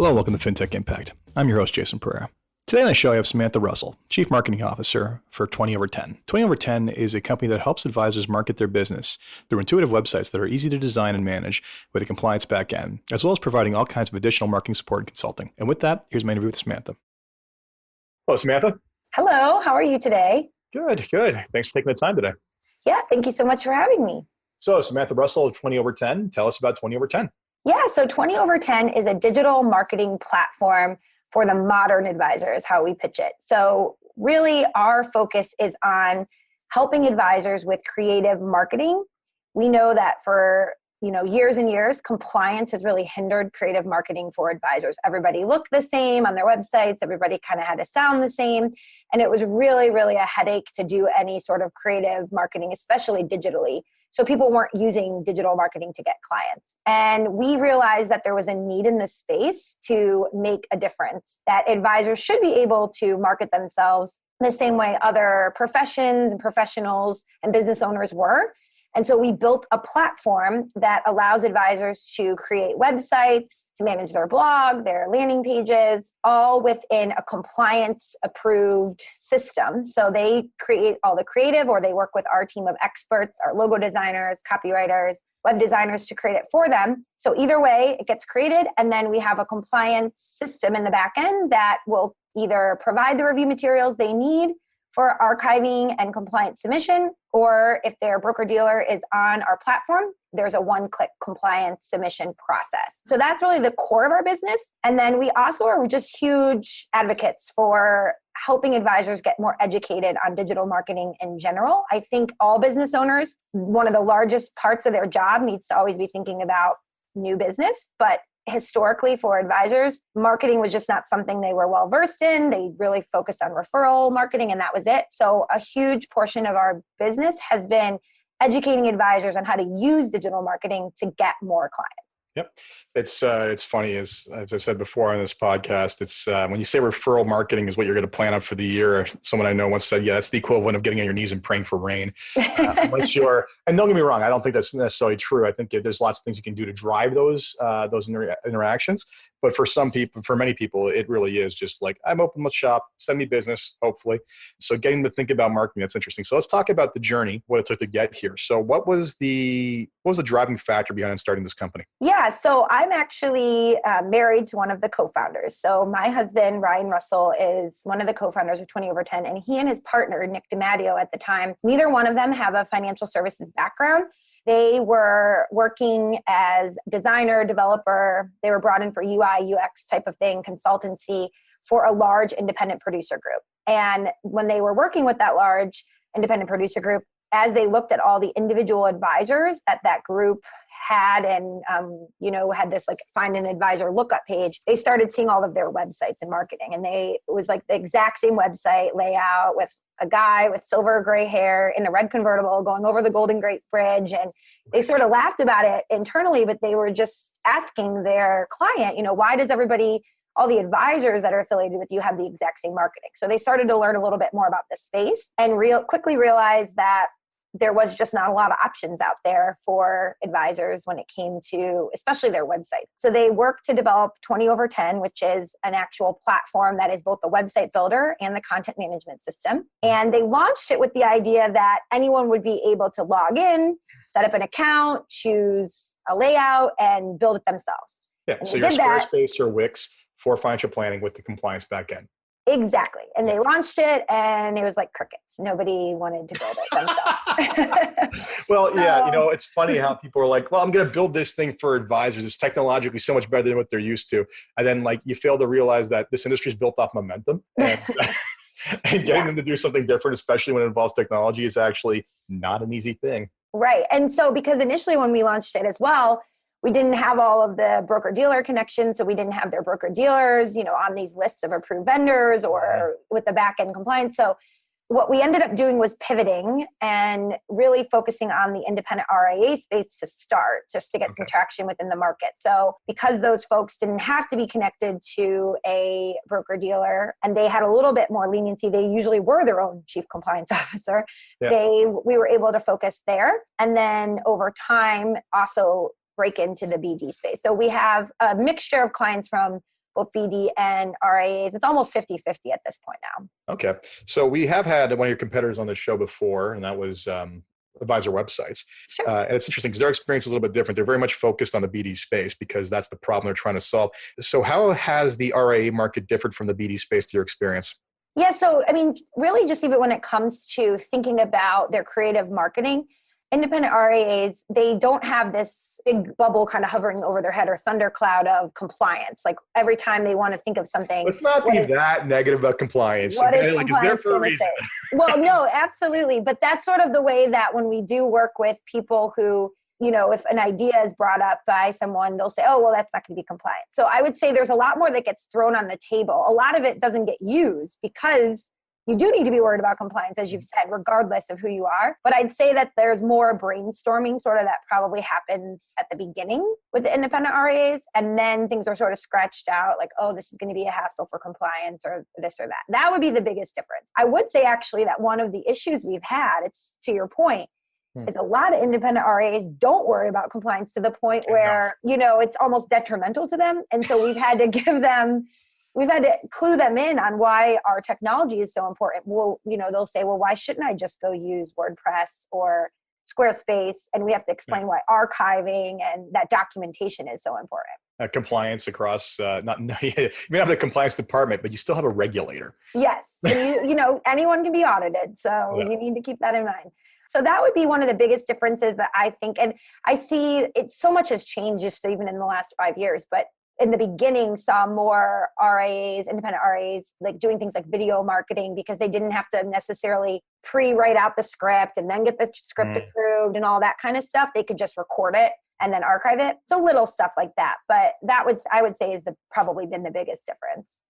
Hello and welcome to FinTech Impact. I'm your host, Jason Pereira. Today on the show, I have Samantha Russell, Chief Marketing Officer for 20 Over 10. 20 Over 10 is a company that helps advisors market their business through intuitive websites that are easy to design and manage with a compliance backend, as well as providing all kinds of additional marketing support and consulting. And with that, here's my interview with Samantha. Hello, Samantha. Hello, how are you today? Good. Thanks for taking the time today. Yeah, thank you so much for having me. So, Samantha Russell of 20 Over 10, tell us about 20 Over 10. Yeah, so 20 Over 10 is a digital marketing platform for the modern advisor is how we pitch it. So really our focus is on helping advisors with creative marketing. We know that for years and years, compliance has really hindered creative marketing for advisors. Everybody looked the same on their websites. Everybody kind of had to sound the same. And it was really, really a headache to do any sort of creative marketing, especially digitally. So people weren't using digital marketing to get clients. And we realized that there was a need in this space to make a difference, that advisors should be able to market themselves the same way other professions and professionals and business owners were. And so we built a platform that allows advisors to create websites, to manage their blog, their landing pages, all within a compliance-approved system. So they create all the creative, or they work with our team of experts, our logo designers, copywriters, web designers to create it for them. So either way, it gets created, and then we have a compliance system in the back end that will either provide the review materials they need for archiving and compliance submission, or if their broker-dealer is on our platform, there's a one-click compliance submission process. So that's really the core of our business. And then we also are just huge advocates for helping advisors get more educated on digital marketing in general. I think all business owners, one of the largest parts of their job needs to always be thinking about new business, but historically for advisors, marketing was just not something they were well versed in. They really focused on referral marketing and that was it. So a huge portion of our business has been educating advisors on how to use digital marketing to get more clients. Yep. It's funny, as I said before on this podcast, it's when you say referral marketing is what you're going to plan on for the year. Someone I know once said, yeah, that's the equivalent of getting on your knees and praying for rain. And don't get me wrong, I don't think that's necessarily true. I think there's lots of things you can do to drive those interactions. But for many people, it really is just like, I'm open my shop, send me business, hopefully. So getting to think about marketing, that's interesting. So let's talk about the journey, what it took to get here. So what was the driving factor behind starting this company? Yeah, so I'm actually married to one of the co-founders. So my husband, Ryan Russell, is one of the co-founders of 20 Over 10, and he and his partner, Nick DiMatteo, at the time, neither one of them have a financial services background. They were working as designer, developer. They were brought in for UI, UX type of thing, consultancy for a large independent producer group. And when they were working with that large independent producer group, as they looked at all the individual advisors that group had and, had this like find an advisor lookup page, they started seeing all of their websites and marketing. And it was like the exact same website layout with a guy with silver gray hair in a red convertible going over the Golden Gate Bridge. And they sort of laughed about it internally, but they were just asking their client, why does all the advisors that are affiliated with you have the exact same marketing? So they started to learn a little bit more about the space and quickly realized that there was just not a lot of options out there for advisors when it came to especially their website. So they worked to develop 20 Over 10, which is an actual platform that is both the website builder and the content management system. And they launched it with the idea that anyone would be able to log in, set up an account, choose a layout, and build it themselves. Yeah, so your Squarespace or Wix for financial planning with the compliance backend. Exactly. And they launched it and it was like crickets. Nobody wanted to build it themselves. Well, yeah, it's funny how people are like, well, I'm going to build this thing for advisors. It's technologically so much better than what they're used to. And then you fail to realize that this industry is built off momentum and, and getting them to do something different, especially when it involves technology, is actually not an easy thing. Right. And so because initially when we launched it as well, we didn't have all of the broker-dealer connections, so we didn't have their broker-dealers, on these lists of approved vendors or with the back-end compliance. So what we ended up doing was pivoting and really focusing on the independent RIA space to start, just to get some traction within the market. So because those folks didn't have to be connected to a broker-dealer and they had a little bit more leniency, they usually were their own chief compliance officer, we were able to focus there. And then over time, also break into the BD space. So we have a mixture of clients from both BD and RIAs. It's almost 50-50 at this point now. Okay. So we have had one of your competitors on the show before, and that was advisor websites. Sure. And it's interesting because their experience is a little bit different. They're very much focused on the BD space because that's the problem they're trying to solve. So how has the RIA market differed from the BD space to your experience? Yeah. So, I mean, really just even when it comes to thinking about their creative marketing, independent RIAs, they don't have this big bubble kind of hovering over their head or thundercloud of compliance. Like every time they want to think of something. Let's not be that negative about compliance. What Okay? is Like, it's there for a reason. Well, no, absolutely. But that's sort of the way that when we do work with people who, you know, if an idea is brought up by someone, they'll say, oh, well, that's not going to be compliant. So I would say there's a lot more that gets thrown on the table. A lot of it doesn't get used because you do need to be worried about compliance, as you've said, regardless of who you are. But I'd say that there's more brainstorming sort of that probably happens at the beginning with the independent RIAs. And then things are sort of scratched out like, oh, this is going to be a hassle for compliance or this or that. That would be the biggest difference. I would say actually that one of the issues we've had, it's to your point, is a lot of independent RIAs don't worry about compliance to the point where, you know, it's almost detrimental to them. And so we've had to we've had to clue them in on why our technology is so important. Well, you know, they'll say, well, why shouldn't I just go use WordPress or Squarespace? And we have to explain why archiving and that documentation is so important. Compliance across, you may have the compliance department, but you still have a regulator. Yes. And you know, anyone can be audited. So you need to keep that in mind. So that would be one of the biggest differences that I think, and I see it so much has changed just even in the last 5 years, but in the beginning saw more RIAs, independent RIAs, like doing things like video marketing because they didn't have to necessarily pre-write out the script and then get the script approved and all that kind of stuff. They could just record it and then archive it. So little stuff like that. But I would say is probably been the biggest difference.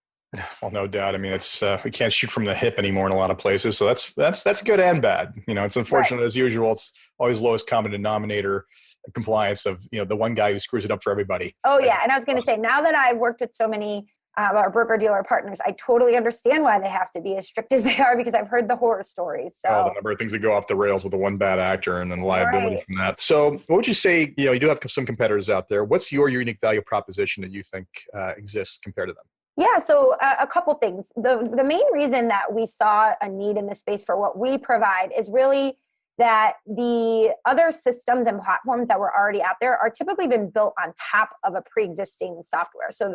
Well, no doubt. I mean, it's we can't shoot from the hip anymore in a lot of places. So that's good and bad. You know, it's unfortunate as usual. It's always lowest common denominator compliance of, you know, the one guy who screws it up for everybody. Oh yeah. And I was going to say, now that I've worked with so many of our broker dealer partners, I totally understand why they have to be as strict as they are because I've heard the horror stories. So the number of things that go off the rails with the one bad actor and then liability from that. So what would you say, you know, you do have some competitors out there. What's your unique value proposition that you think exists compared to them? Yeah, so a couple things. The main reason that we saw a need in this space for what we provide is really that the other systems and platforms that were already out there are typically been built on top of a pre-existing software. So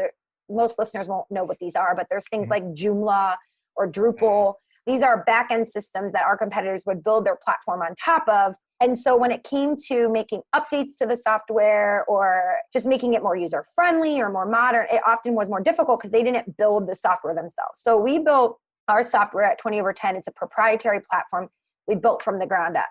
most listeners won't know what these are, but there's things like Joomla or Drupal. These are back-end systems that our competitors would build their platform on top of. And so when it came to making updates to the software or just making it more user-friendly or more modern, it often was more difficult because they didn't build the software themselves. So we built our software at 20/10. It's a proprietary platform we built from the ground up.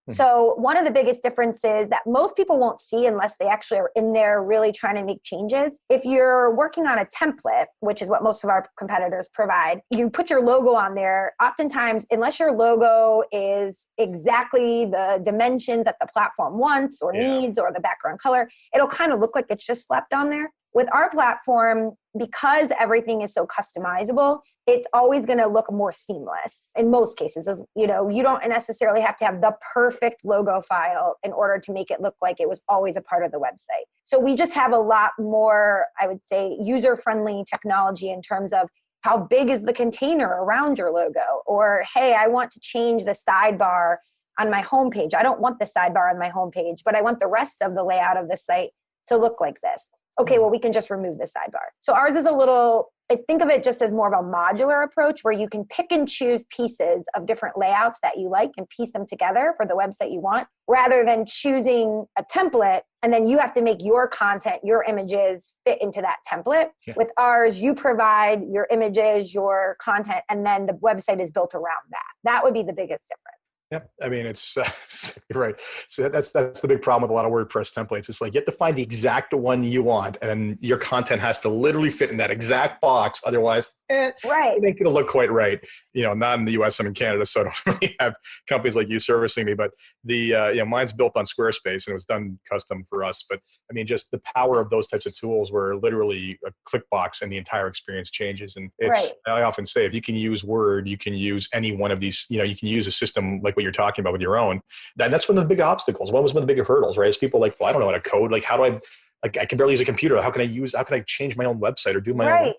So one of the biggest differences that most people won't see unless they actually are in there really trying to make changes, if you're working on a template, which is what most of our competitors provide, you put your logo on there. Oftentimes, unless your logo is exactly the dimensions that the platform wants or needs or the background color, it'll kind of look like it's just slapped on there. With our platform, because everything is so customizable, it's always going to look more seamless in most cases. You know, you don't necessarily have to have the perfect logo file in order to make it look like it was always a part of the website. So we just have a lot more, I would say, user-friendly technology in terms of how big is the container around your logo? Or, hey, I want to change the sidebar on my homepage. I don't want the sidebar on my homepage, but I want the rest of the layout of the site to look like this. Okay, well, we can just remove the sidebar. So ours is I think of it just as more of a modular approach where you can pick and choose pieces of different layouts that you like and piece them together for the website you want, rather than choosing a template and then you have to make your content, your images fit into that template. Yeah. With ours, you provide your images, your content, and then the website is built around that. That would be the biggest difference. Yep. I mean, it's you're right. So that's the big problem with a lot of WordPress templates. It's like you have to find the exact one you want, and your content has to literally fit in that exact box. Otherwise, it ain't going to look quite right. You know, not in the US, I'm in Canada, so I don't really have companies like you servicing me. But mine's built on Squarespace and it was done custom for us. But I mean, just the power of those types of tools where literally a click box and the entire experience changes. And I often say, if you can use Word, you can use any one of these. You know, you can use a system like what you're talking about with your own. That's one of the big obstacles. What was one of the bigger hurdles, right? Is people like, well, I don't know how to code. Like, how do I like I can barely use a computer. How can I change my own website or do my own? Right.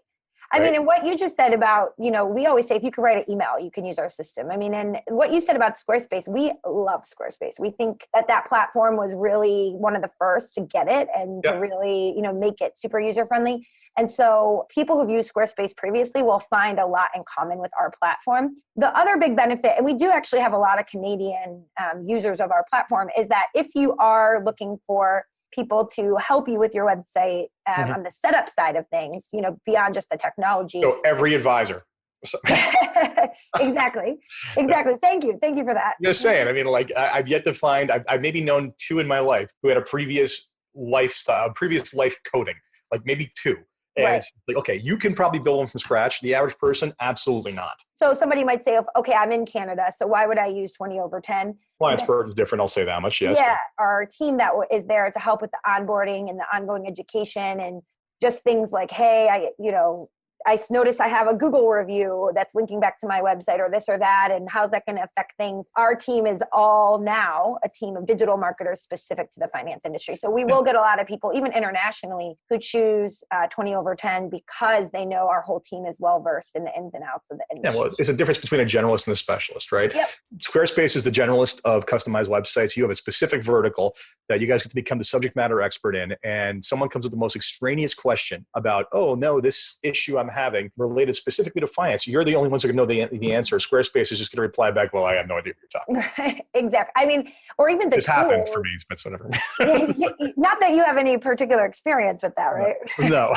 I Right. mean, and what you just said about, we always say if you could write an email, you can use our system. I mean, and what you said about Squarespace, we love Squarespace. We think that platform was really one of the first to get it and to really, make it super user friendly. And so people who've used Squarespace previously will find a lot in common with our platform. The other big benefit, and we do actually have a lot of Canadian users of our platform, is that if you are looking for people to help you with your website on the setup side of things, beyond just the technology. So every advisor. Exactly. Thank you for that. Just saying. I mean, like I've yet to find, I've maybe known 2 in my life who had a previous life coding, like maybe 2. And Right. it's like, okay, you can probably build them from scratch. The average person, absolutely not. So somebody might say, okay, I'm in Canada, so why would I use 20 over 10? Client's burden is different. I'll say that much. Yes. Yeah. Our team that is there to help with the onboarding and the ongoing education and just things like, hey, I noticed I have a Google review that's linking back to my website or this or that. And how's that going to affect things? Our team is all now a team of digital marketers specific to the finance industry. So we will get a lot of people, even internationally, who choose 20 over 10 because they know our whole team is well-versed in the ins and outs of the industry. Yeah, well, it's a difference between a generalist and a specialist, right? Yep. Squarespace is the generalist of customized websites. You have a specific vertical that you guys get to become the subject matter expert in. And someone comes with the most extraneous question about, oh, no, this issue I'm having related specifically to finance. You're the only ones who can know the answer. Squarespace is just going to reply back, well, I have no idea what you're talking about. Exactly. I mean, or even the It's tools. happened for me, but whatever. Not that you have any particular experience with that, right? No.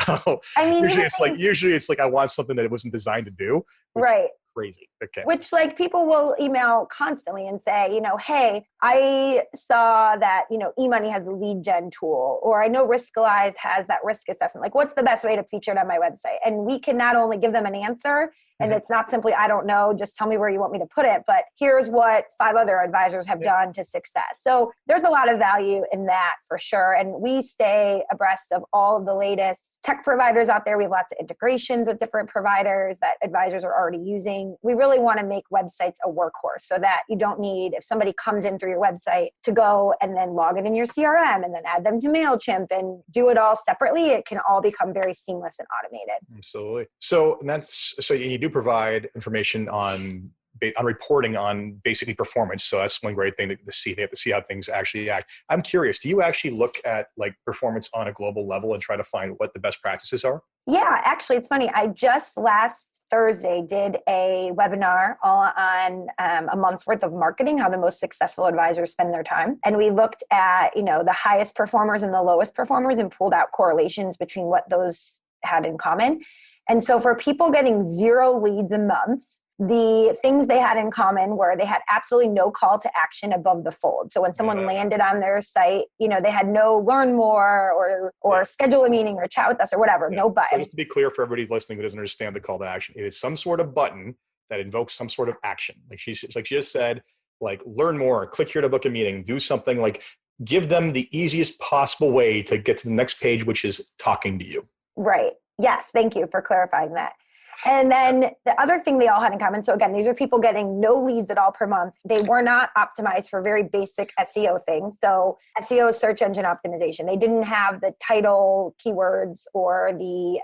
I mean, usually it's like I want something that it wasn't designed to do. Right. Crazy. Okay. Which like people will email constantly and say, hey, I saw that, eMoney has a lead gen tool, or I know Riskalyze has that risk assessment. Like, what's the best way to feature it on my website? And we can not only give them an answer, and it's not simply, I don't know, just tell me where you want me to put it, but here's what 5 other advisors have done to success. So there's a lot of value in that for sure. And we stay abreast of all of the latest tech providers out there. We have lots of integrations with different providers that advisors are already using. We really want to make websites a workhorse so that you don't need, if somebody comes in through your website, to go and then log it in your CRM and then add them to MailChimp and do it all separately. It can all become very seamless and automated. Absolutely. So you do provide information on reporting on basically performance. So that's one great thing to see. They have to see how things actually act. I'm curious, do you actually look at like performance on a global level and try to find what the best practices are? Yeah, actually, it's funny. I just last Thursday did a webinar all on a month's worth of marketing, how the most successful advisors spend their time. And we looked at, the highest performers and the lowest performers and pulled out correlations between what those had in common. And so for people getting 0 leads a month, the things they had in common were they had absolutely no call to action above the fold. So when someone landed on their site, they had no learn more or schedule a meeting or chat with us or whatever, no button. So just to be clear for everybody listening who doesn't understand the call to action, it is some sort of button that invokes some sort of action. Like she just said, like learn more, click here to book a meeting, do something, like give them the easiest possible way to get to the next page, which is talking to you. Right. Yes. Thank you for clarifying that. And then the other thing they all had in common, so again, these are people getting no leads at all per month. They were not optimized for very basic SEO things. So SEO is search engine optimization. They didn't have the title keywords or the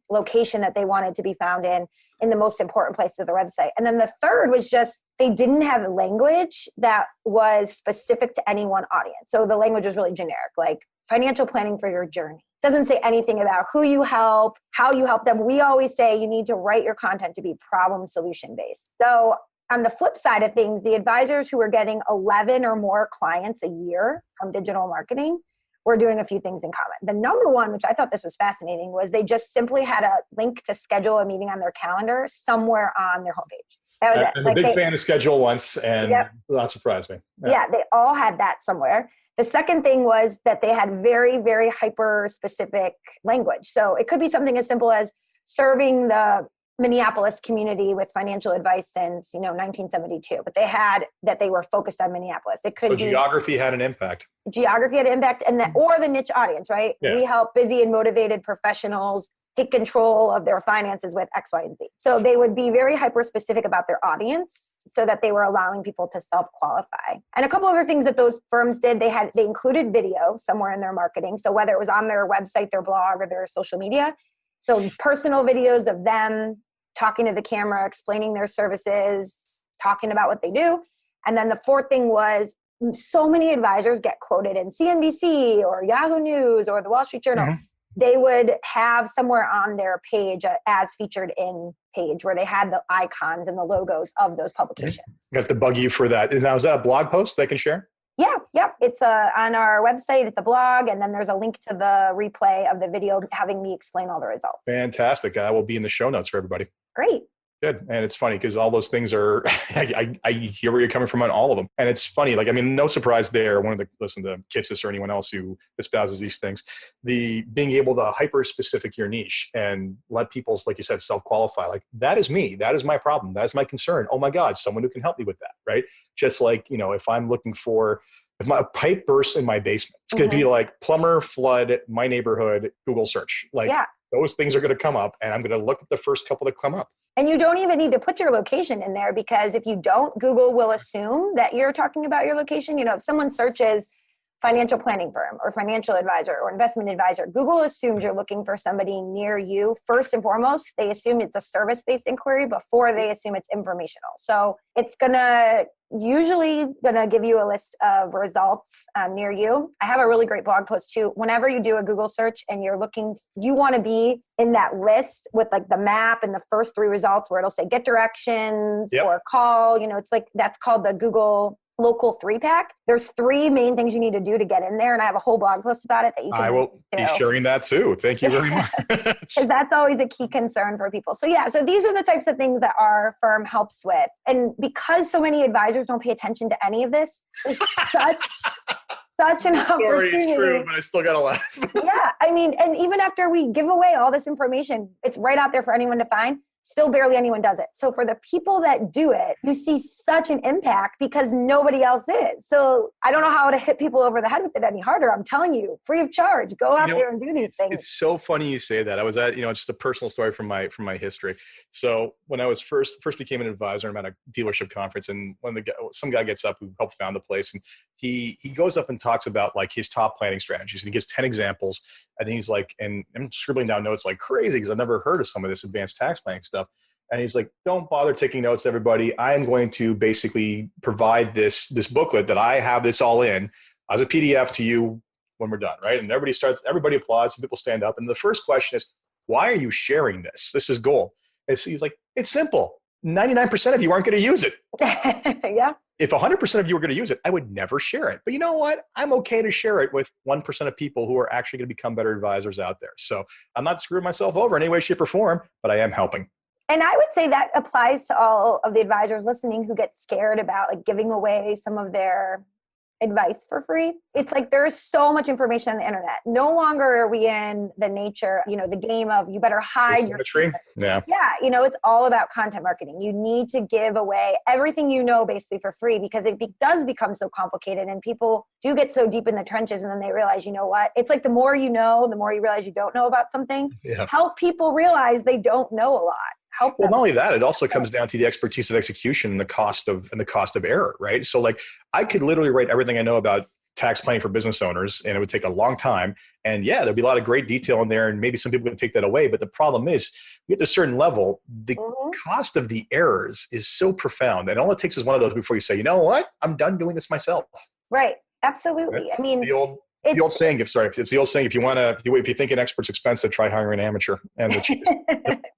location that they wanted to be found in the most important places of the website. And then the third was just, they didn't have language that was specific to any one audience. So the language was really generic, like financial planning for your journey. Doesn't say anything about who you help, how you help them. We always say you need to write your content to be problem solution based. So on the flip side of things, the advisors who were getting 11 or more clients a year from digital marketing were doing a few things in common. The number one, which I thought this was fascinating, was they just simply had a link to schedule a meeting on their calendar somewhere on their homepage. That was it. I'm a big fan of Schedule Once, and that surprised me. Yeah, they all had that somewhere. The second thing was that they had very, very hyper-specific language. So it could be something as simple as serving the Minneapolis community with financial advice since 1972, but they had that they were focused on Minneapolis. It could be geography had an impact. Geography had an impact, and or the niche audience, right? Yeah. We help busy and motivated professionals take control of their finances with X, Y, and Z. So they would be very hyper specific about their audience so that they were allowing people to self-qualify. And a couple other things that those firms did, they included video somewhere in their marketing. So whether it was on their website, their blog, or their social media. So personal videos of them talking to the camera, explaining their services, talking about what they do. And then the fourth thing was, so many advisors get quoted in CNBC or Yahoo News or the Wall Street Journal. Mm-hmm. They would have somewhere on their page as featured in page where they had the icons and the logos of those publications. Got to bug you for that. Now, is that a blog post they can share? Yeah. Yep. It's on our website. It's a blog. And then there's a link to the replay of the video having me explain all the results. Fantastic. I will be in the show notes for everybody. Great. Good. And it's funny because all those things are, I hear where you're coming from on all of them. And it's funny, like, I mean, no surprise there. Listen to Kitsis or anyone else who espouses these things, the being able to hyper specific your niche and let people, like you said, self-qualify. Like, that is me. That is my problem. That is my concern. Oh my God, someone who can help me with that. Right. Just like, if I'm looking for, if my pipe bursts in my basement, it's going to be like plumber, flood, my neighborhood, Google search. Like those things are going to come up and I'm going to look at the first couple that come up. And you don't even need to put your location in there because if you don't, Google will assume that you're talking about your location. If someone searches financial planning firm or financial advisor or investment advisor, Google assumes you're looking for somebody near you. First and foremost, they assume it's a service-based inquiry before they assume it's informational. So it's usually gonna give you a list of results near you. I have a really great blog post too. Whenever you do a Google search and you're looking, you want to be in that list with like the map and the first 3 results where it'll say get directions or call. It's like that's called the Google local 3-pack. There's 3 main things you need to do to get in there. And I have a whole blog post about it that you can. I will be sharing that too. Thank you very much. Because that's always a key concern for people. So so these are the types of things that our firm helps with. And because so many advisors don't pay attention to any of this, there's such an opportunity. It's true, but I still got to laugh. Yeah. I mean, and even after we give away all this information, it's right out there for anyone to find. Still barely anyone does it. So for the people that do it, you see such an impact because nobody else is. So I don't know how to hit people over the head with it any harder. I'm telling you, free of charge, go out there and do these things. It's so funny you say that. I was at, just a personal story from my history. So when I was first became an advisor, I'm at a dealership conference, and some guy gets up who helped found the place, and he goes up and talks about like his top planning strategies, and he gives 10 examples. I think he's like, and I'm scribbling down notes like crazy because I've never heard of some of this advanced tax planning stuff. And he's like, don't bother taking notes, everybody. I am going to basically provide this booklet that I have this all in as a PDF to you when we're done, right? And everybody applauds, and people stand up. And the first question is, why are you sharing this? This is gold. And so he's like, it's simple. 99% of you aren't going to use it. Yeah. If 100% of you were going to use it, I would never share it. But you know what? I'm okay to share it with 1% of people who are actually going to become better advisors out there. So I'm not screwing myself over in any way, shape, or form, but I am helping. And I would say that applies to all of the advisors listening who get scared about like giving away some of their advice for free. It's like there's so much information on the internet. No longer are we in the nature, the game of you better hide your tree. Yeah. Yeah. It's all about content marketing. You need to give away everything basically for free because it does become so complicated and people do get so deep in the trenches and then they realize, you know what? It's like the more you know, the more you realize you don't know about something. Yeah. Help people realize they don't know a lot. Well, not only that, it also comes down to the expertise of execution and the cost of error, right? So like I could literally write everything I know about tax planning for business owners and it would take a long time. And yeah, there'd be a lot of great detail in there and maybe some people would take that away. But the problem is we get to a certain level, the cost of the errors is so profound. And all it takes is one of those before you say, you know what? I'm done doing this myself. Right. Absolutely. Right? I mean, it's the old saying, if you think an expert's expensive, try hiring an amateur. And the cheapest.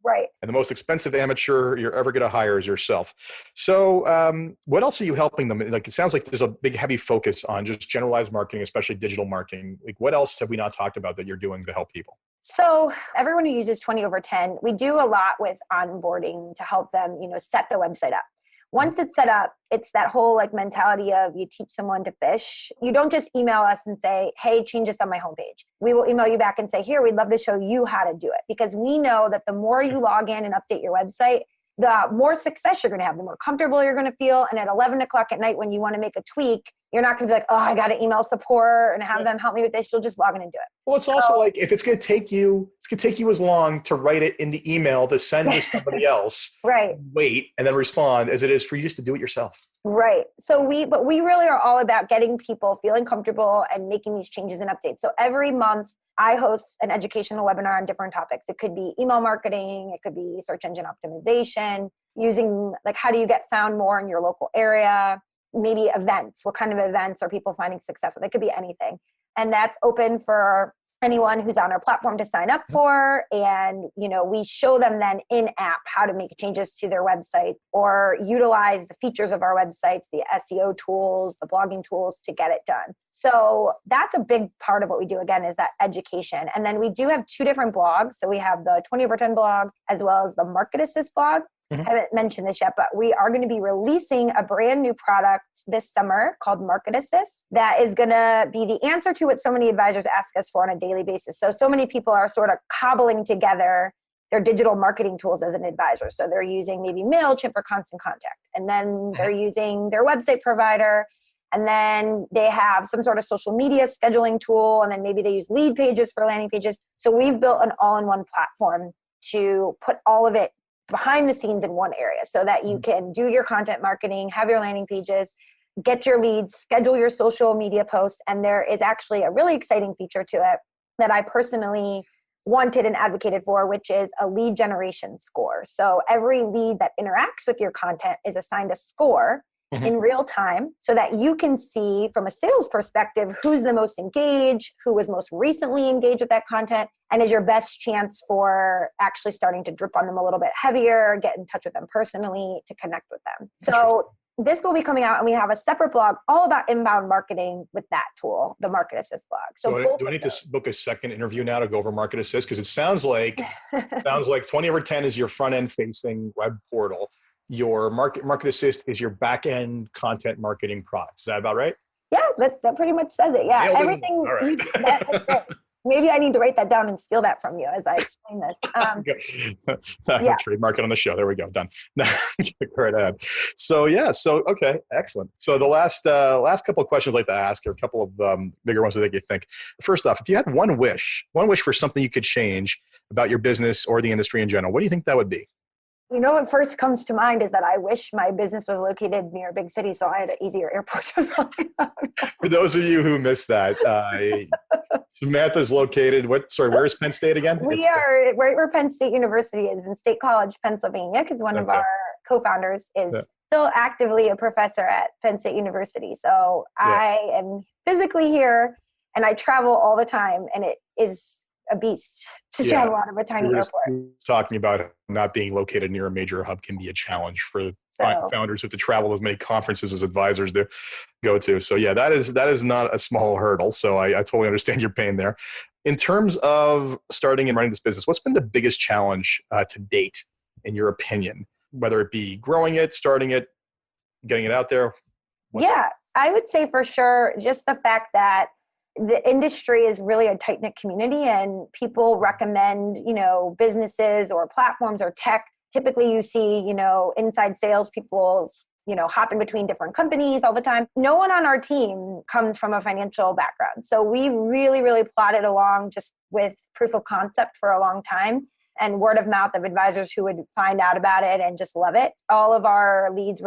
Right. And the most expensive amateur you're ever going to hire is yourself. So what else are you helping them? Like, it sounds like there's a big, heavy focus on just generalized marketing, especially digital marketing. Like, what else have we not talked about that you're doing to help people? So everyone who uses 20/10, we do a lot with onboarding to help them, set their website up. Once it's set up, it's that whole like mentality of you teach someone to fish. You don't just email us and say, hey, change this on my homepage. We will email you back and say, here, we'd love to show you how to do it. Because we know that the more you log in and update your website, the more success you're going to have, the more comfortable you're going to feel. And at 11 o'clock at night, when you want to make a tweak, you're not going to be like, oh, I got to email support and have them help me with this. You'll just log in and do it. Well, it's also like if it's going to take you as long to write it in the email to send to somebody else, Right. wait, and then respond as it is for you just to do it yourself. Right. But we really are all about getting people feeling comfortable and making these changes and updates. So every month I host an educational webinar on different topics. It could be email marketing. It could be search engine optimization, using like, how do you get found more in your local area? Maybe events. What kind of events are people finding success with? It could be anything. And that's open for anyone who's on our platform to sign up for. And, we show them then in app how to make changes to their website or utilize the features of our websites, the SEO tools, the blogging tools to get it done. So that's a big part of what we do, again, is that education. And then we do have 2 different blogs. So we have the 20 over 10 blog as well as the Market Assist blog. I haven't mentioned this yet, but we are going to be releasing a brand new product this summer called Market Assist that is going to be the answer to what so many advisors ask us for on a daily basis. So many people are sort of cobbling together their digital marketing tools as an advisor. So they're using maybe MailChimp or Constant Contact, and then they're using their website provider, and then they have some sort of social media scheduling tool, and then maybe they use lead pages for landing pages. So we've built an all-in-one platform to put all of it behind the scenes in one area so that you can do your content marketing, have your landing pages, get your leads, schedule your social media posts. And there is actually a really exciting feature to it that I personally wanted and advocated for, which is a lead generation score. So every lead that interacts with your content is assigned a score in real time so that you can see from a sales perspective who's the most engaged, who was most recently engaged with that content, and is your best chance for actually starting to drip on them a little bit heavier, get in touch with them personally to connect with them. So this will be coming out, and we have a separate blog all about inbound marketing with that tool, the Market Assist blog. So do I need to book a second interview now to go over Market Assist? Because it sounds like 20 over 10 is your front end facing web portal. Your Market Assist is your back end content marketing product. Is that about right? Yeah, that pretty much says it. Yeah, everything. All right. Maybe I need to write that down and steal that from you as I explain this. Yeah. Trademark it on the show. There we go. Done. Right ahead. So okay, excellent. So the last couple of questions I'd like to ask are a couple of bigger ones that you think. First off, if you had one wish for something you could change about your business or the industry in general, what do you think that would be? What first comes to mind is that I wish my business was located near a big city so I had an easier airport to fly out. For those of you who missed that, Samantha's located, where's Penn State again? We are right where Penn State University is in State College, Pennsylvania, because one of our co-founders is still actively a professor at Penn State University. So I am physically here and I travel all the time, and it is a beast to travel out of a tiny airport. Talking about not being located near a major hub can be a challenge for founders who have to travel as many conferences as advisors do go to. So that is not a small hurdle. So I totally understand your pain there. In terms of starting and running this business, what's been the biggest challenge to date, in your opinion? Whether it be growing it, starting it, getting it out there? I would say for sure just the fact that the industry is really a tight-knit community, and people recommend, businesses or platforms or tech. Typically you see, inside sales people, hopping between different companies all the time. No one on our team comes from a financial background. So we really, really plodded along just with proof of concept for a long time and word of mouth of advisors who would find out about it and just love it. All of our leads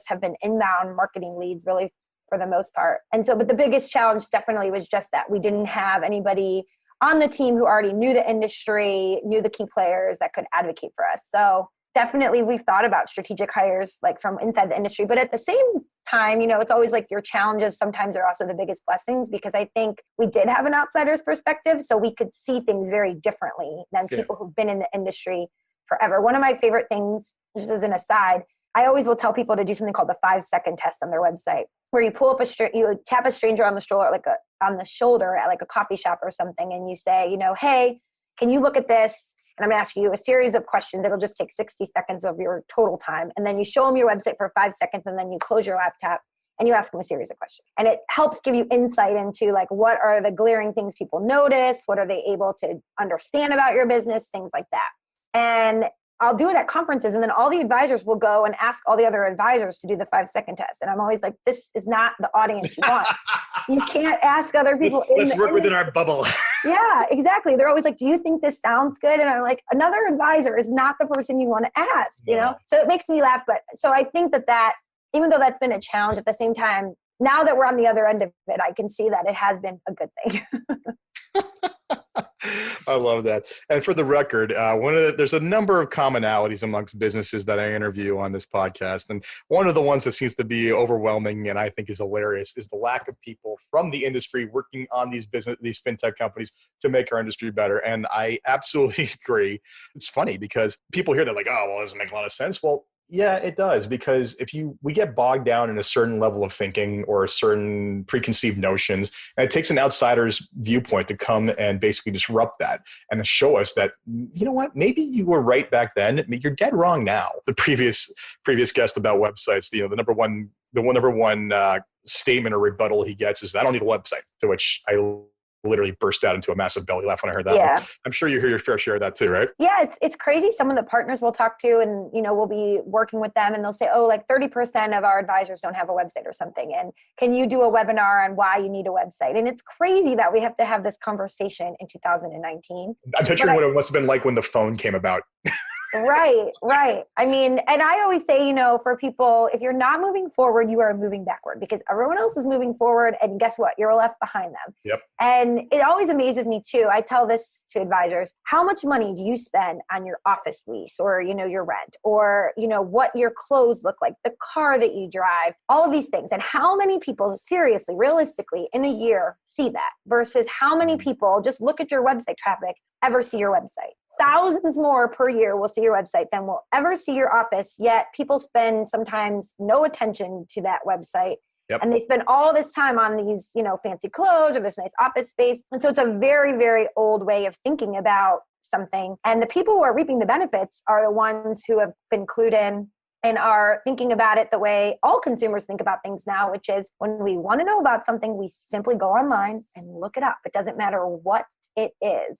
have been inbound marketing leads, really, for the most part. But the biggest challenge definitely was just that we didn't have anybody on the team who already knew the industry, knew the key players that could advocate for us. So definitely we've thought about strategic hires like from inside the industry, but at the same time, it's always like your challenges sometimes are also the biggest blessings, because I think we did have an outsider's perspective. So we could see things very differently than people who've been in the industry forever. One of my favorite things, just as an aside, I always will tell people to do something called the 5-second test on their website, where you pull up you tap a stranger on the shoulder at like a coffee shop or something, and you say, hey, can you look at this? And I'm going to ask you a series of questions. It'll just take 60 seconds of your total time. And then you show them your website for 5 seconds, and then you close your laptop and you ask them a series of questions. And it helps give you insight into like, what are the glaring things people notice? What are they able to understand about your business? Things like that. And I'll do it at conferences, and then all the advisors will go and ask all the other advisors to do the 5-second test. And I'm always like, this is not the audience you want. You can't ask other people. Let's work within our bubble. Yeah, exactly. They're always like, do you think this sounds good? And I'm like, another advisor is not the person you want to ask, you know? So it makes me laugh. But so I think that even though that's been a challenge, at the same time, now that we're on the other end of it, I can see that it has been a good thing. I love that. And for the record, there's a number of commonalities amongst businesses that I interview on this podcast. And one of the ones that seems to be overwhelming and I think is hilarious is the lack of people from the industry working on these fintech companies to make our industry better. And I absolutely agree. It's funny because people hear that like, oh, well, it doesn't make a lot of sense. Well, yeah, it does, because we get bogged down in a certain level of thinking or a certain preconceived notions, and it takes an outsider's viewpoint to come and basically disrupt that and to show us that, you know what, maybe you were right back then, you're dead wrong now. The previous guest about websites, the number one statement or rebuttal he gets is, I don't need a website, to which I literally burst out into a massive belly laugh when I heard that. Yeah. I'm sure you hear your fair share of that too, right? Yeah, it's crazy. Some of the partners we'll talk to, and we'll be working with them, and they'll say, oh, like 30% of our advisors don't have a website or something, and can you do a webinar on why you need a website? And it's crazy that we have to have this conversation in 2019. I'm picturing what it must have been like when the phone came about. Right. I mean, and I always say, for people, if you're not moving forward, you are moving backward, because everyone else is moving forward, and guess what? You're left behind them. Yep. And it always amazes me too. I tell this to advisors: how much money do you spend on your office lease, or, your rent, or, what your clothes look like, the car that you drive, all of these things. And how many people seriously, realistically, in a year see that, versus how many people just look at your website traffic ever see your website? Thousands more per year will see your website than will ever see your office, yet people spend sometimes no attention to that website. Yep. And they spend all this time on these, fancy clothes or this nice office space. And so it's a very, very old way of thinking about something. And the people who are reaping the benefits are the ones who have been clued in and are thinking about it the way all consumers think about things now, which is, when we want to know about something, we simply go online and look it up. It doesn't matter what it is.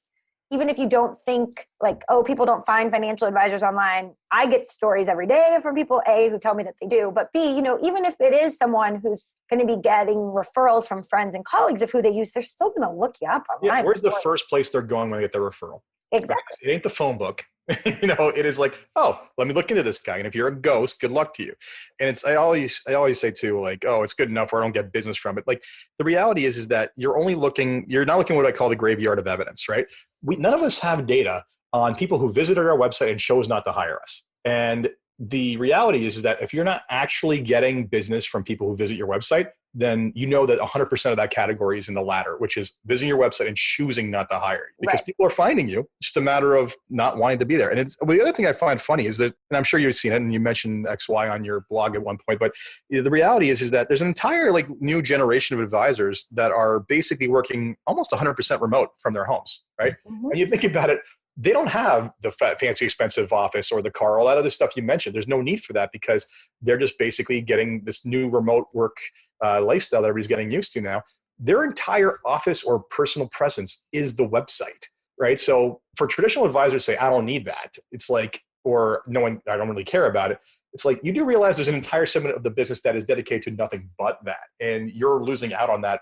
Even if you don't think like, oh, people don't find financial advisors online, I get stories every day from people, A, who tell me that they do, but B, even if it is someone who's going to be getting referrals from friends and colleagues of who they use, they're still going to look you up online. Yeah, where's the first place they're going when they get their referral? Exactly. It ain't the phone book. It is like, oh, let me look into this guy. And if you're a ghost, good luck to you. And I always say too, like, oh, it's good enough or I don't get business from it. Like, the reality is that you're not looking at what I call the graveyard of evidence, right? None of us have data on people who visited our website and chose not to hire us. And the reality is that if you're not actually getting business from people who visit your website, then that 100% of that category is in the latter, which is visiting your website and choosing not to hire you, because people are finding you. It's just a matter of not wanting to be there. And the other thing I find funny is that, and I'm sure you've seen it, and you mentioned XY on your blog at one point, but the reality is that there's an entire new generation of advisors that are basically working almost 100% remote from their homes, right? Mm-hmm. And you think about it, they don't have the fancy, expensive office or the car, all that other stuff you mentioned. There's no need for that, because they're just basically getting this new remote work lifestyle that everybody's getting used to now. Their entire office or personal presence is the website, right? So for traditional advisors say, I don't need that. It's like, or no one, I don't really care about it. It's like, you do realize there's an entire segment of the business that is dedicated to nothing but that. And you're losing out on that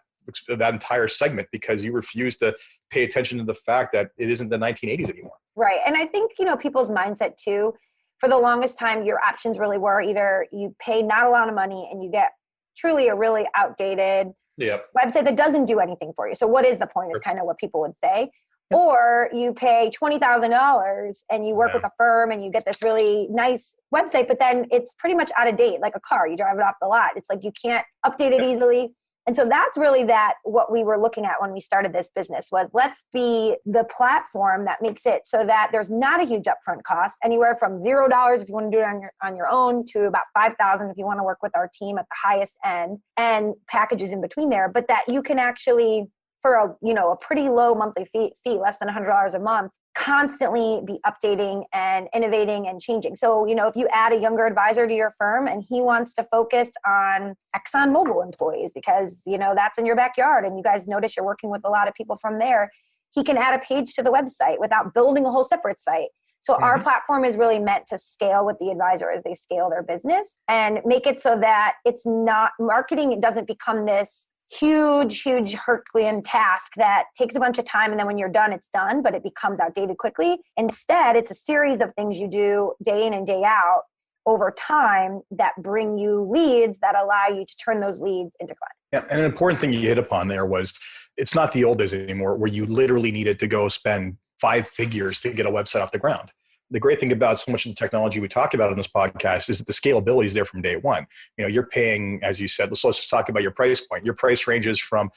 entire segment because you refuse to pay attention to the fact that it isn't the 1980s anymore. Right. And I think, people's mindset too, for the longest time, your options really were either you pay not a lot of money and you get truly a really outdated website that doesn't do anything for you. So what is the point is kind of what people would say. Or you pay $20,000 and you work with a firm and you get this really nice website, but then it's pretty much out of date, like a car. You drive it off the lot. It's like you can't update it easily. And so that's really what we were looking at when we started this business was, let's be the platform that makes it so that there's not a huge upfront cost, anywhere from $0 if you want to do it on your own to about $5,000 if you want to work with our team at the highest end, and packages in between there. But that you can actually, for a pretty low monthly fee, less than $100 a month, constantly be updating and innovating and changing. So, if you add a younger advisor to your firm and he wants to focus on ExxonMobil employees because, that's in your backyard and you guys notice you're working with a lot of people from there, he can add a page to the website without building a whole separate site. So our platform is really meant to scale with the advisor as they scale their business and make it so that it's not marketing. It doesn't become this huge Herculean task that takes a bunch of time. And then when you're done, it's done, but it becomes outdated quickly. Instead, it's a series of things you do day in and day out over time that bring you leads that allow you to turn those leads into clients. Yeah, and an important thing you hit upon there was it's not the old days anymore where you literally needed to go spend 5 figures to get a website off the ground. The great thing about so much of the technology we talk about in this podcast is that the scalability is there from day one. You're paying, as you said, let's just talk about your price point. Your price ranges from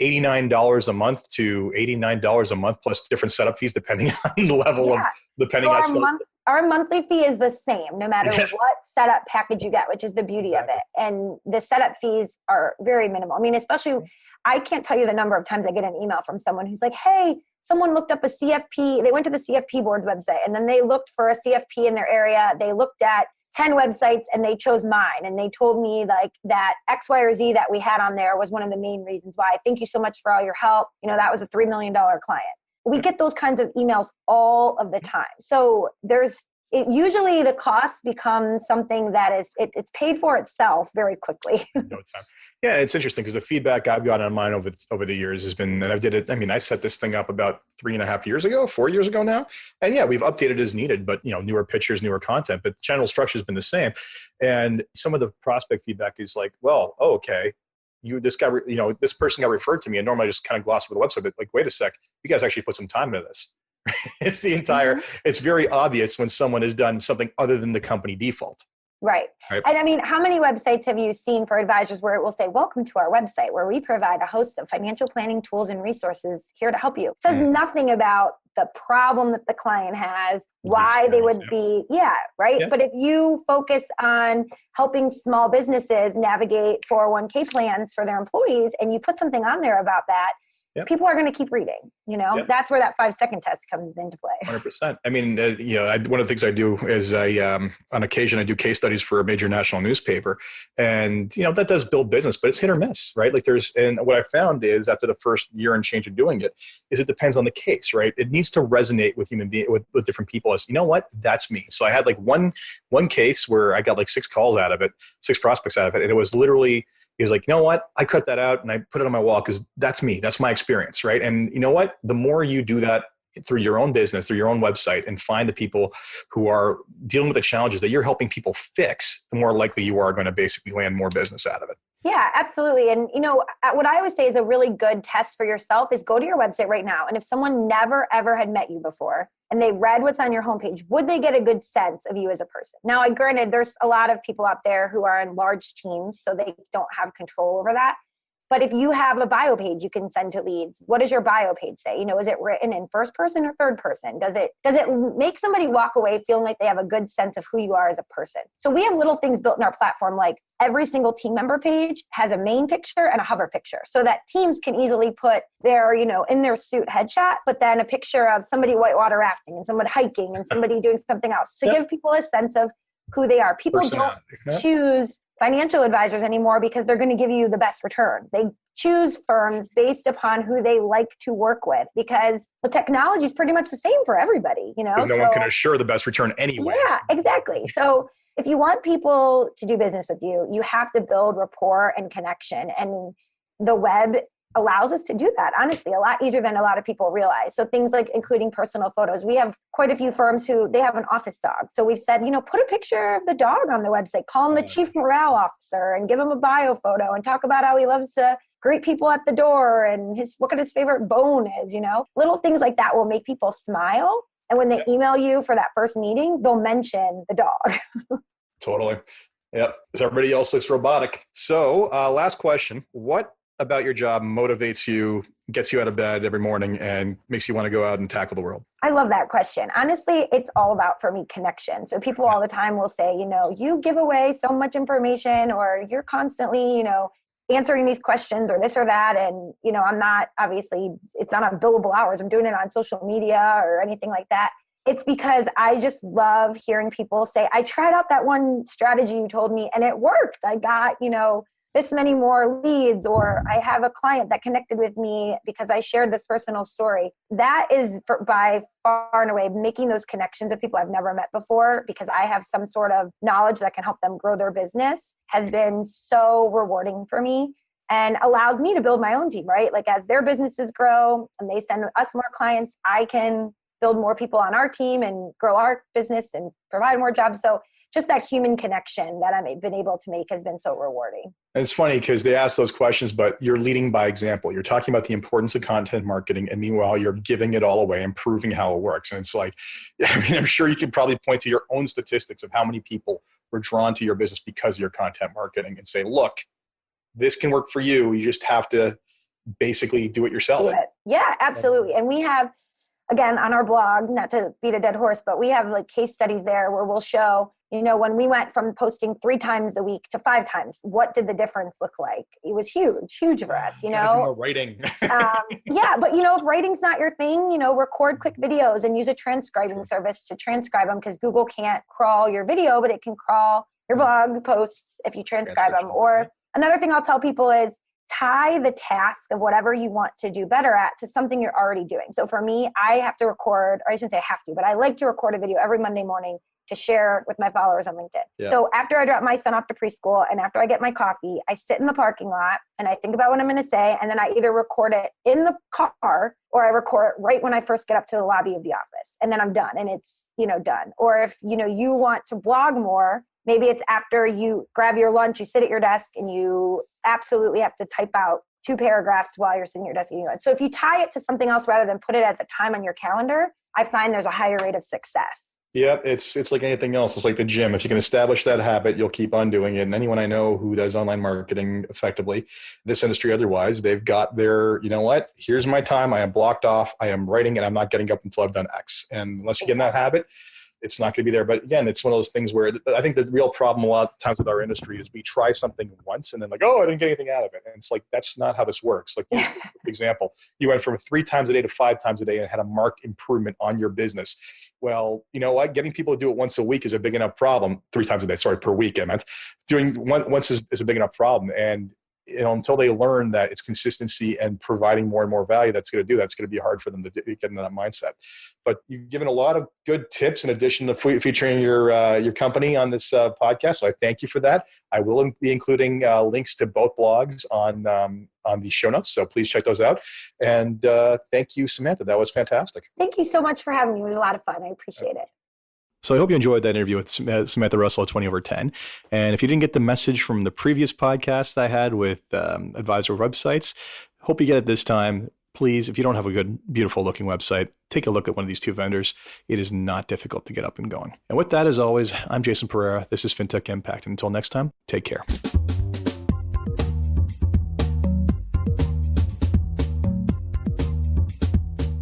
$89 a month to $89 a month plus different setup fees depending on the level of, depending on our monthly fee is the same no matter what setup package you get, which is the beauty of it. And the setup fees are very minimal. I mean, especially, I can't tell you the number of times I get an email from someone who's like, hey, someone looked up a CFP. They went to the CFP board's website and then they looked for a CFP in their area. They looked at 10 websites and they chose mine. And they told me like that X, Y, or Z that we had on there was one of the main reasons why. Thank you so much for all your help. That was a $3 million client. We get those kinds of emails all of the time. So usually the cost becomes something that it's paid for itself very quickly. No time. Yeah, it's interesting because the feedback I've gotten on mine over the years has been, and I set this thing up about 3.5 years ago, 4 years ago now. And yeah, we've updated as needed, but newer pictures, newer content, but the general structure has been the same. And some of the prospect feedback is like, well, okay. This person got referred to me, and normally I just kind of gloss over the website, but like, wait a sec, you guys actually put some time into this. It's very obvious when someone has done something other than the company default. Right. And I mean, how many websites have you seen for advisors where it will say, welcome to our website, where we provide a host of financial planning tools and resources here to help you. It says nothing about the problem that the client has, why they would be, right? Yeah. But if you focus on helping small businesses navigate 401k plans for their employees, and you put something on there about that, people are going to keep reading, that's where that 5-second test comes into play. 100%. I mean, one of the things I do is on occasion, I do case studies for a major national newspaper, and, that does build business, but it's hit or miss, right? And what I found is after the first year and change of doing it is it depends on the case, right? It needs to resonate with with different people as, that's me. So I had like one case where I got like 6 calls out of it, 6 prospects out of it. And it was literally, he was like, you know what? I cut that out and I put it on my wall because that's me. That's my experience, right? And you know what? The more you do that through your own business, through your own website, and find the people who are dealing with the challenges that you're helping people fix, the more likely you are going to basically land more business out of it. Yeah, absolutely. And, what I always say is a really good test for yourself is go to your website right now. And if someone never, ever had met you before and they read what's on your homepage, would they get a good sense of you as a person? Now, granted, there's a lot of people out there who are in large teams, so they don't have control over that. But if you have a bio page you can send to leads, what does your bio page say? Is it written in first person or third person? Does it make somebody walk away feeling like they have a good sense of who you are as a person? So we have little things built in our platform, like every single team member page has a main picture and a hover picture so that teams can easily put their, in their suit headshot, but then a picture of somebody whitewater rafting and someone hiking and somebody doing something else to give people a sense of who they are. People don't choose financial advisors anymore because they're going to give you the best return. They choose firms based upon who they like to work with because the technology is pretty much the same for everybody, Because no one can assure the best return anyway. Yeah, exactly. So if you want people to do business with you, you have to build rapport and connection. And the web allows us to do that, honestly, a lot easier than a lot of people realize. So things like including personal photos. We have quite a few firms who they have an office dog. So we've said, put a picture of the dog on the website, call him the chief morale officer and give him a bio photo and talk about how he loves to greet people at the door and what his favorite bone is, Little things like that will make people smile. And when they email you for that first meeting, they'll mention the dog. Totally. Yep. Because everybody else looks robotic. So last question, what about your job motivates you, gets you out of bed every morning, and makes you want to go out and tackle the world? I love that question. Honestly, it's all about, for me, connection. So people all the time will say, you give away so much information, or you're constantly, answering these questions or this or that. And, I'm not, obviously, it's not on billable hours. I'm doing it on social media or anything like that. It's because I just love hearing people say, I tried out that one strategy you told me and it worked. I got, this many more leads, or I have a client that connected with me because I shared this personal story. That is by far and away making those connections with people I've never met before because I have some sort of knowledge that can help them grow their business has been so rewarding for me and allows me to build my own team, right? Like as their businesses grow and they send us more clients, I can build more people on our team and grow our business and provide more jobs. So just that human connection that I've been able to make has been so rewarding. And it's funny because they ask those questions, but you're leading by example. You're talking about the importance of content marketing. And meanwhile, you're giving it all away and proving how it works. And it's like, I mean, I'm sure you can probably point to your own statistics of how many people were drawn to your business because of your content marketing and say, look, this can work for you. You just have to basically do it yourself. Do it. Yeah, absolutely. And we have, again, on our blog, not to beat a dead horse, but we have like case studies there where we'll show, when we went from posting 3 times a week to 5 times, what did the difference look like? It was huge for us, Do more writing. Yeah, but if writing's not your thing, record quick videos and use a transcribing service to transcribe them because Google can't crawl your video, but it can crawl your blog posts if you transcribe them. Or another thing I'll tell people is tie the task of whatever you want to do better at to something you're already doing. So for me, I have to record, or I shouldn't say I have to, but I like to record a video every Monday morning to share with my followers on LinkedIn. Yeah. So after I drop my son off to preschool and after I get my coffee, I sit in the parking lot and I think about what I'm going to say. And then I either record it in the car or I record it right when I first get up to the lobby of the office. And then I'm done and it's, done. Or if, you want to blog more, maybe it's after you grab your lunch, you sit at your desk and you absolutely have to type out 2 paragraphs while you're sitting at your desk. So if you tie it to something else rather than put it as a time on your calendar, I find there's a higher rate of success. Yeah, it's like anything else. It's like the gym. If you can establish that habit, you'll keep on doing it. And anyone I know who does online marketing effectively, this industry otherwise, they've got their, here's my time. I am blocked off. I am writing and I'm not getting up until I've done X. And unless you get in that habit, it's not going to be there. But again, it's one of those things where I think the real problem a lot of times with our industry is we try something once and then like, oh, I didn't get anything out of it. And it's like, that's not how this works. Like, for example, you went from 3 times a day to 5 times a day and had a marked improvement on your business. Well, you know what? Getting people to do it once a week is a big enough problem. 3 times a day, per week. I meant doing once is a big enough problem. And until they learn that it's consistency and providing more and more value, that's going to be hard for them to get into that mindset. But you've given a lot of good tips in addition to featuring your company on this podcast. So I thank you for that. I will be including links to both blogs on the show notes. So please check those out. And thank you, Samantha. That was fantastic. Thank you so much for having me. It was a lot of fun. I appreciate it. So I hope you enjoyed that interview with Samantha Russell at 20 over 10. And if you didn't get the message from the previous podcast I had with advisor websites, hope you get it this time. Please, if you don't have a good, beautiful looking website, take a look at one of these 2 vendors. It is not difficult to get up and going. And with that, as always, I'm Jason Pereira. This is FinTech Impact. And until next time, take care.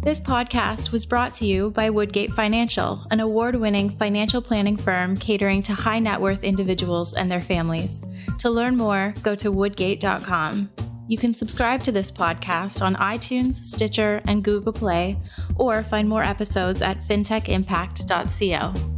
This podcast was brought to you by Woodgate Financial, an award-winning financial planning firm catering to high net worth individuals and their families. To learn more, go to woodgate.com. You can subscribe to this podcast on iTunes, Stitcher, and Google Play, or find more episodes at fintechimpact.co.